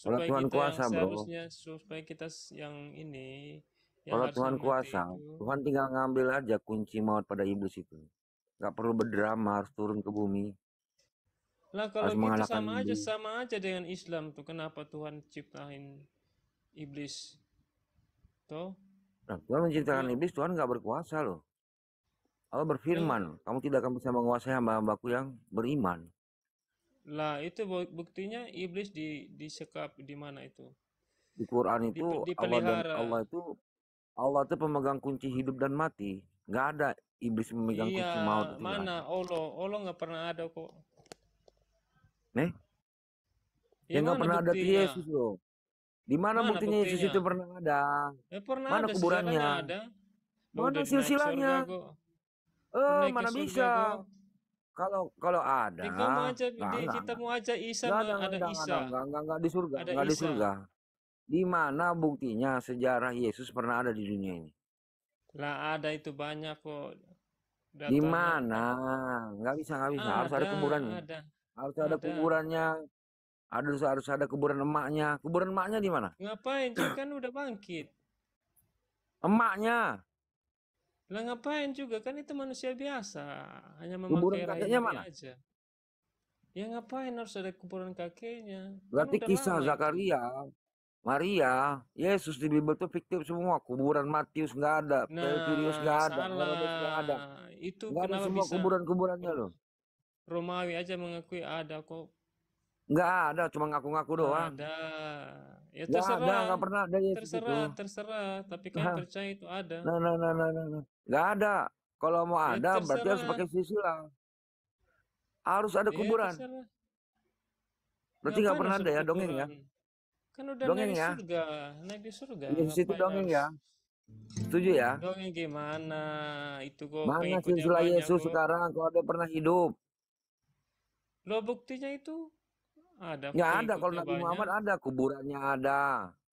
Kalau supaya Tuhan kita yang kuasa, bro. seharusnya, supaya kita yang ini, yang Kalau harusnya Tuhan mati kuasa, itu. Tuhan tinggal ngambil aja kunci maut pada iblis itu. Gak perlu berdrama harus turun ke bumi, Lah kalau harus gitu mengalahkan iblis. sama aja dengan Islam tuh. Kenapa Tuhan ciptain iblis? Toh, Nah, Tuhan menciptakan itu iblis, Tuhan gak berkuasa loh. Allah lah, berfirman, kamu tidak akan bisa menguasai hamba-hambaku yang beriman. lah itu buktinya iblis disekap di mana itu? Di Quran itu Dipelihara. Allah itu pemegang kunci hidup dan mati. Gak ada iblis memegang Iya, kunci maut itu gak mana ada. Allah nggak pernah ada kok. Nih, Ya yang gak mana pernah ada tuh buktinya? Yesus loh. Di mana Mana buktinya Yesus itu buktinya? pernah ada? Ya pernah Mana ada, kuburannya? sejarahnya ada. Oh, Mana udah naik surga silsilahnya? kok. Udah naik ke Mana surga bisa? kok. Kalau kalau ada, Di kamu aja, nggak di nggak kita nggak mau aja Isa, nggak ada nggak ada ada nggak ada Isa, nggak di surga, ada nggak di Isa. surga. Di mana buktinya sejarah Yesus pernah ada di dunia ini? Lah ada itu banyak kok Di datanya. mana? Nggak bisa. Harus ada Ada, kuburannya. ada, Harus ada ada. kuburannya. Harus ada kuburan emaknya. Kuburan emaknya di mana? Ngapain juga kan udah bangkit. Emaknya. Lah ngapain juga kan itu manusia biasa, hanya memakai Kuburan kakeknya rai-rai mana? aja. Ya ngapain harus ada kuburan kakeknya? Kan Berarti udah kisah lama itu. Zakaria, Maria, Yesus di Bible itu fiktif semua. Kuburan Matius nggak ada, Porfirius Nah, nggak ada, Herodes nggak ada. salah. Itu Nggak ada kenapa semua bisa kuburan-kuburannya loh. Romawi aja mengakui ada kok. Nggak ada, cuma ngaku-ngaku doang. Ada. Ya Nggak terserah. pernah ada Yesus itu. Terserah. Tapi kami Nah, percaya itu ada. nah. Nggak ada. Kalau mau Ya ada, berarti harus terserah. pakai silsilah. Harus ada Ya kuburan. terserah. Berarti nggak Ngapain pernah harus ada ada ya, dongeng ya? kuburan? Kan udah naik Dongeng di ya? surga. Naik di surga. Yesus itu Ngapain dongeng harus ya? Setuju ya? dongeng gimana? Itu kok Mana pengikutnya silsilah banyak Yesus kok. sekarang kalau dia pernah hidup? Lo buktinya itu ada Nggak ada. Kalau pengikutnya Nabi banyak. Muhammad ada, kuburannya ada,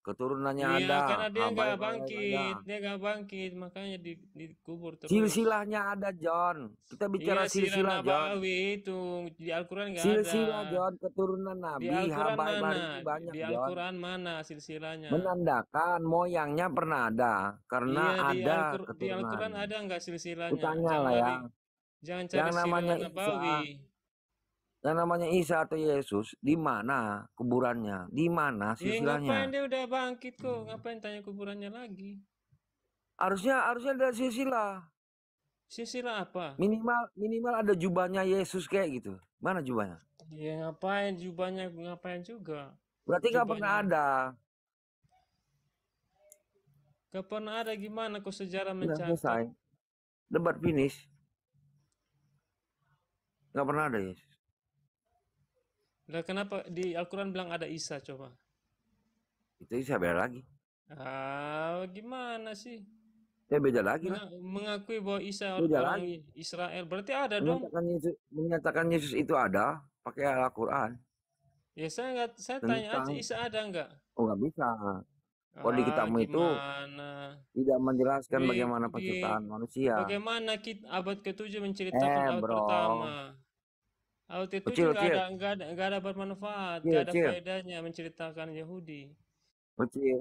keturunannya Iya, ada, karena hamba-hamba yang ada. dia nggak bangkit, makanya dikubur terus. Silsilahnya ada, John. Kita Iya, bicara sirah silsilah, John. Nabawi itu di Al-Quran nggak ada. Silsilah, John, keturunan Di Nabi, Al-Quran habaib mana? hari ini banyak, Di John. Al-Quran mana silsilahnya? Menandakan moyangnya pernah ada, karena Iya, ada Di Al-Quran keturunannya. ada nggak silsilahnya? Kutanya Jangan lah ya, cari jangan cari yang sirah namanya Nabawi. Isa atau Yesus, di mana kuburannya? Di mana Ngapain silsilahnya? dia udah bangkit kok? Ngapain tanya kuburannya lagi? Harusnya ada silsilah. Silsilah apa? Minimal ada jubahnya Yesus kayak gitu. Mana jubahnya? Ya ngapain jubahnya, ngapain juga? Berarti nggak pernah Jubahnya ada. gak pernah ada, gimana kok sejarah Udah mencatat? selesai. Debat finish. Nggak pernah ada Yesus. Lah kenapa di Al-Quran bilang ada Isa coba? Itu bisa beda lagi. Gimana sih? Ya beda lagi lah. Mengakui bahwa Isa Beda orang lagi. Israel, berarti ada dong. Menyatakan Yesus itu ada pakai Al-Quran Ya saya tanya aja, tentang Isa ada nggak? nggak bisa. Kalau di kitabmu itu Gimana? tidak menjelaskan Di, bagaimana di penciptaan manusia. Bagaimana abad ke-7 menceritakan abad pertama? Bro. Abad ke-7 Kecil, kecil. nggak ada bermanfaat, Kecil, nggak ada kecil. faedahnya menceritakan Yahudi. Kecil.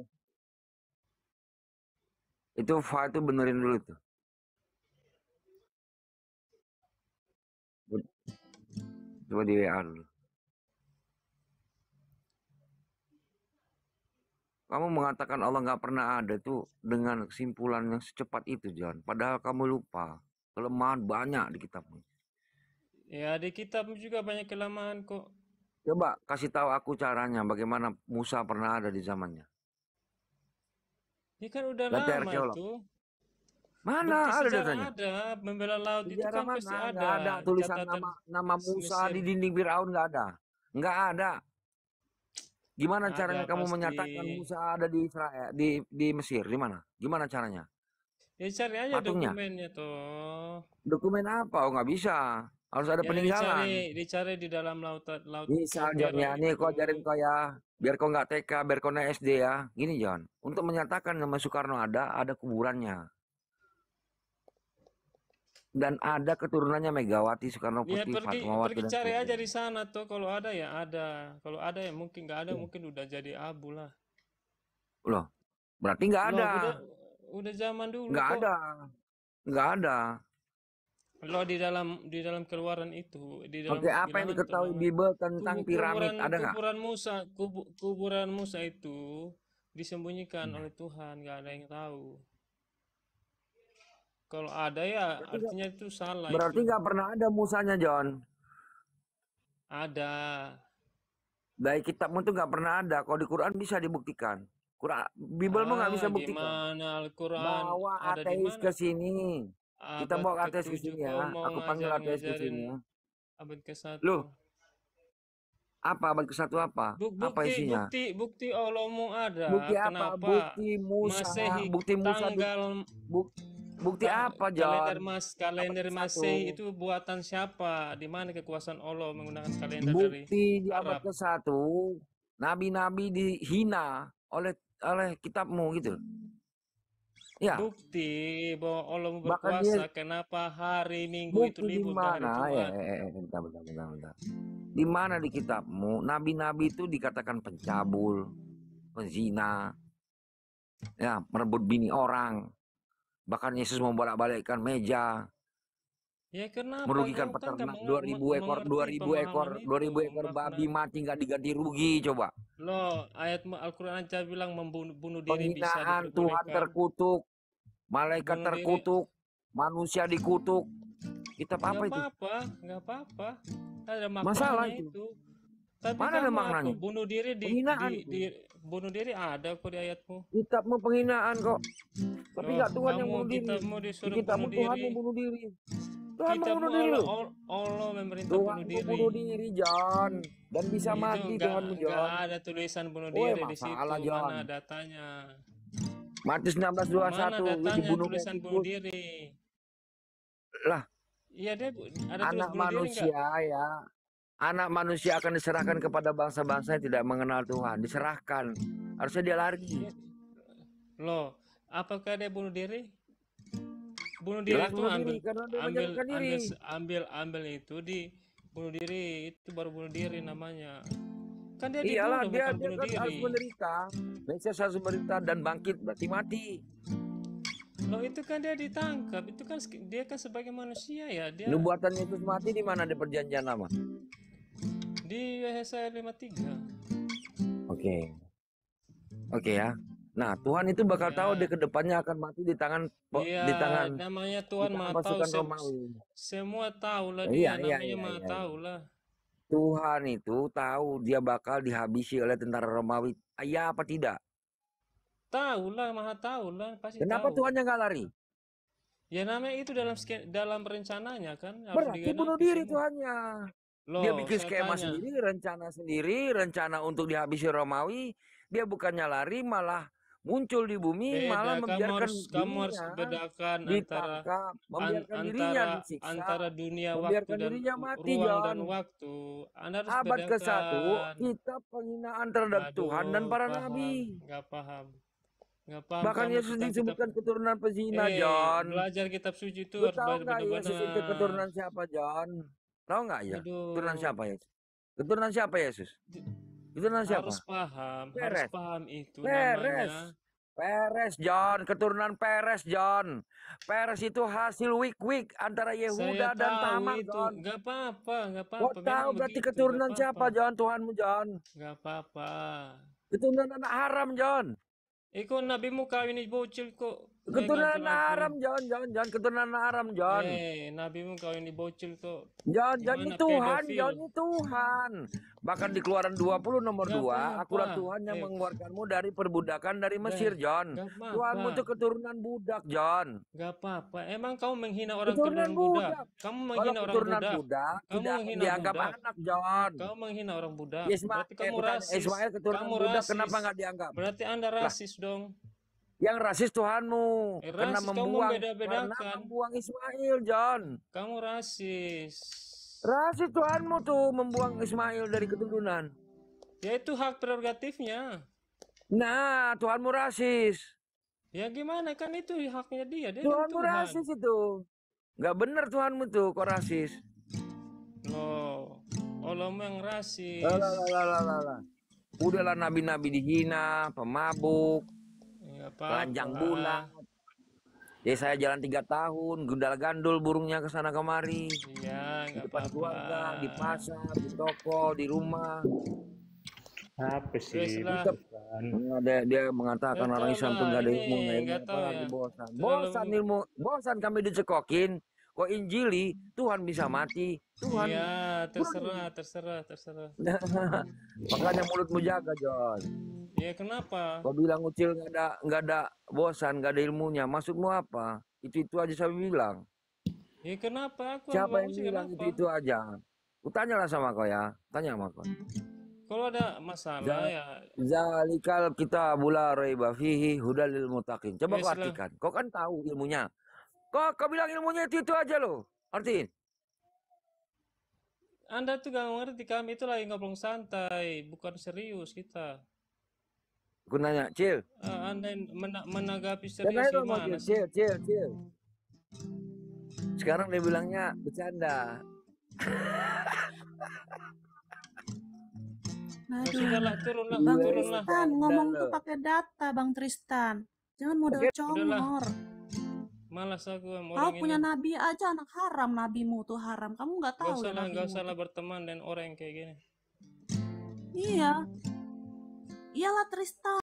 Itu itu benerin dulu tuh. Coba di WA dulu. Kamu mengatakan Allah nggak pernah ada tuh dengan kesimpulan yang secepat itu, John. Padahal kamu lupa. Kelemahan banyak di kitabmu. Ya di kitab juga banyak kelemahan kok. Coba kasih tahu aku caranya bagaimana Musa pernah ada di zamannya. Ini kan udah Data lama arkeolog. itu. Mana Bukti ada sejarah datanya? ada, membela laut itu Sejarah kan mana? pasti Nggak ada ada tulisan catatan nama Musa Mesir. di dinding Firaun, nggak ada. Nggak ada. Gimana caranya Ada kamu pasti. menyatakan Musa ada di Israel, di Mesir? Di mana? Gimana caranya? Ya cari aja Patungnya? dokumennya toh. Dokumen apa? Oh, nggak bisa. Harus ada Ya peninggalan. dicari di dalam laut Bisa, John ya. Merah Nih itu. kau ajarin kau ya. Biar kau nggak TK, biar kau naik SD ya. Gini, John. Untuk menyatakan nama Soekarno ada kuburannya. Dan ada keturunannya Megawati, Soekarno Ya Putih, pergi Fatmawati pergi dan cari aja sebagainya. di sana tuh, kalau ada ya ada. Kalau ada ya mungkin, nggak ada mungkin udah jadi abu lah. Loh, berarti nggak Loh, ada, udah zaman dulu nggak kok. ada, nggak ada. Loh, di dalam Keluaran itu, di dalam Oke, apa yang Bilangan tuh diketahui namanya Bible tentang piramid? kuburan Ada nggak? kuburan Musa, kuburan Musa itu disembunyikan oleh Tuhan, nggak ada yang tahu. Kalau ada ya Berarti nggak, artinya itu salah berarti itu. nggak pernah ada Musanya, John. Ada. Dari kitabmu tuh nggak pernah ada. Kalau di Quran bisa dibuktikan. Quran, Bible mah nggak bisa buktikan. Gimana Al-Quran Bawa ada di ateis mana? ke sini. Kita Abad bawa ateis ke ke-7 sini kau ya. mau Aku panggil ateis ke ngajarin sini ya. abad ke-1. Loh, apa abad ke-1 apa? Apa Bukti, isinya? bukti, bukti Allahmu ada. Bukti apa? Kenapa Bukti Musa. Masehi Bukti Musa. tanggal Buk- Bukti apa, John? Abad kalender ke-1. Masehi itu buatan siapa? Di mana kekuasaan Allah menggunakan kalender dari Bukti di abad Arab? ke-1, nabi-nabi dihina oleh kitabmu gitu. Ya, Bukti bahwa Allah bahkan dia berkuasa. Kenapa hari Minggu itu bukti di libur, gak hari mana? Jumat? Bentar, bentar, bentar, bentar. Di mana di kitabmu nabi-nabi itu dikatakan pencabul, penzina, ya, merebut bini orang. Bahkan Yesus membolak-balikkan meja, Ya kenapa merugikan kamu kan gak peternak 2000 ekor, mengerti pemahaman 2000 itu, ekor makna. babi mati nggak diganti rugi, coba. Loh, ayat Al-Quran aja bilang membunuh bunuh diri bisa Penghinaan Tuhan diperbolehkan. terkutuk, malaikat Bunuh diri terkutuk, manusia dikutuk. Kitab nggak apa itu? apa-apa, nggak apa-apa. Ada Masalah maknanya itu. itu. Tapi Mana ada kamu apa? maknanya? Bunuh diri Penghinaan itu. bunuh diri ada kok di ayatmu. Kitabmu penghinaan kok. Tapi Loh, nggak Tuhan yang kamu bunuh diri. kitabmu Di disuruh kitabmu bunuh Tuhan diri. mau bunuh diri. Tuhan mau Kitabmu bunuh diri loh. Allah memerintah Tuhan bunuh mau diri. bunuh diri, John. Dan bisa Itu mati nggak Tuhanmu, nggak John. ada tulisan bunuh Woi, diri di situ. masalah, Mana John. datanya? Matius Mana 16:21, dia datanya dibunuh kayak tulisan bunuh tikus. diri? Lah, Iya, dia ada tulis anak bunuh diri nggak? manusia ya. Anak manusia akan diserahkan kepada bangsa-bangsa yang tidak mengenal Tuhan. Diserahkan. Harusnya dia lari. Ya, loh, apakah dia bunuh diri? Bunuh Jelas diri itu bunuh diri karena dia ambil menjatuhkan ambil diri. ambil ambil itu di bunuh diri, itu baru bunuh diri namanya. Kan dia Iyalah, dibunuh dia bukan bunuh kan harus diri. menderita. Mesias harus menderita dan bangkit berarti mati. Loh, itu kan dia ditangkap, itu kan dia kan sebagai manusia ya, dia Nubuatan Yesus mati di mana di perjanjian lama? di Yesaya 53. Oke. Oke ya. Nah, Tuhan itu bakal tahu dia Ya. ke depannya akan mati di tangan Iya, namanya Tuhan Maha tahu, pasukan Romawi. semua tahu lah Iya, dia, iya, namanya iya, Maha iya. tahu lah. Tuhan itu tahu dia bakal dihabisi oleh tentara Romawi. Iya apa tidak? Tahu lah, Maha tahu lah, pasti Kenapa tahu. Tuhannya nggak lari? Ya namanya itu dalam rencananya kan harus Berarti bunuh digenapi diri semua. Tuhannya. Dia Loh, bikin saya skema tanya. sendiri, rencana untuk dihabisi Romawi. Dia bukannya lari, malah muncul di bumi, malah Beda, membiarkan kamu harus dirinya bedakan ditangkap, membiarkan dirinya antara disiksa, dunia waktu membiarkan dan dirinya mati, ruang dan John. waktu. Anda harus Abad ke-1, bedakan. kitab penghinaan terhadap Tuhan dan Aduh, para paham, nabi. nggak paham. Nggak paham Bahkan kamu Yesus tentang kitab. disebutkan keturunan pezina, John. Belajar kitab suci itu Lu harus tahu nggak Yesus itu benar-benar. keturunan siapa, John? Tahu nggak ya? Keturunan Aduh, siapa Yesus? Keturunan siapa Yesus? Keturunan siapa? harus Peres. paham itu Peres. namanya. Peres, John. Keturunan Peres, John. Peres itu hasil wik-wik antara Saya Yehuda dan tahu Tamar, itu, John. nggak apa-apa, nggak Kau apa-apa. tahu Memang berarti begitu, nggak keturunan apa-apa, siapa, John? Tuhanmu, John. nggak apa-apa. Keturunan anak haram, John. Kok nabimu kawin bocil kok Keturunan gantung anak aku? haram, John. Keturunan anak haram, John. Nabimu kawin bocil kok. John ini Gimana Tuhan, pedofil? John ini Tuhan. Bahkan di Keluaran 20 nomor Nggak 2, apa-apa. akurat Tuhan yang mengeluarkanmu dari perbudakan dari Mesir, John. Nggak apa-apa. Tuhanmu itu keturunan budak, John. Nggak apa-apa. Emang kamu menghina orang Keturunan budak. Kamu Kalau menghina orang keturunan budak. budak Kamu tidak menghina dianggap budak. anak, John. Kamu menghina orang budak. Ismail, Berarti kamu rasis. Ismail keturunan Kamu budak, rasis. kenapa nggak dianggap? Berarti Anda rasis dong. Yang rasis Tuhanmu, karena Rasis, kamu membeda-bedakan. membuang Ismail, John. Kamu rasis. Rasis Tuhanmu tuh membuang Ismail dari keturunan. Ya itu hak prerogatifnya. Nah, Tuhanmu rasis. Ya gimana, kan itu haknya dia. Dia kan Tuhanmu Tuhan. rasis itu. Nggak bener Tuhanmu tuh, kok rasis. Loh, Allah yang Lah, rasis. lah. Udahlah nabi-nabi dihina, pemabuk, Ya telanjang apa-apa. bulat. Ya saya jalan 3 tahun, gundal gandul burungnya ke sana kemari. Iya, Di nggak depan apa-apa. keluarga, di pasar, di toko, di rumah. Apa sih Teruslah. Tetap Bukan. dia mengatakan Nggak orang tahu Islam tuh lah, nggak ada ini ilmu, nggak ilmu nggak apa tahu lagi ya. bosan. Terlalu Bosan ilmu, bosan kami dicekokin. Kok Injili Tuhan bisa mati, iya, Tuhan terserah, terserah. makanya mulutmu jaga John. Ya kenapa? Kau bilang Ucil nggak ada bosan, nggak ada ilmunya. Maksudmu apa? Itu aja saya bilang. Ya kenapa aku Siapa Bang yang Uci bilang kenapa? itu aja? Kutanyalah sama kau ya. Tanya sama kau. Kalau ada masalah ya Zalikal kita bula raiba fihi hudalil mutaqin. Coba kau wes lah. artikan. Kau kan tahu ilmunya. Kau bilang ilmunya itu aja loh. Artiin. Anda tuh gak mengerti, kami itu lagi ngobrol santai, bukan serius kita. Aku nanya, Cil. Anda yang menanggapi Dan serius ayo mau gimana sih? Cil. Sekarang dia bilangnya bercanda. Ya sudahlah, turunlah, Bang Iya, turunlah. Tristan ngomong tuh loh. pakai data, Bang Tristan. Jangan modal Oke, congor. Malas aku sama Kau orang punya ini. nabi aja anak haram, nabimu tuh haram. Kamu nggak tahu ya Gak nabimu usah lah tuh. berteman dengan orang yang kayak gini. Iya. Iyalah Tristan.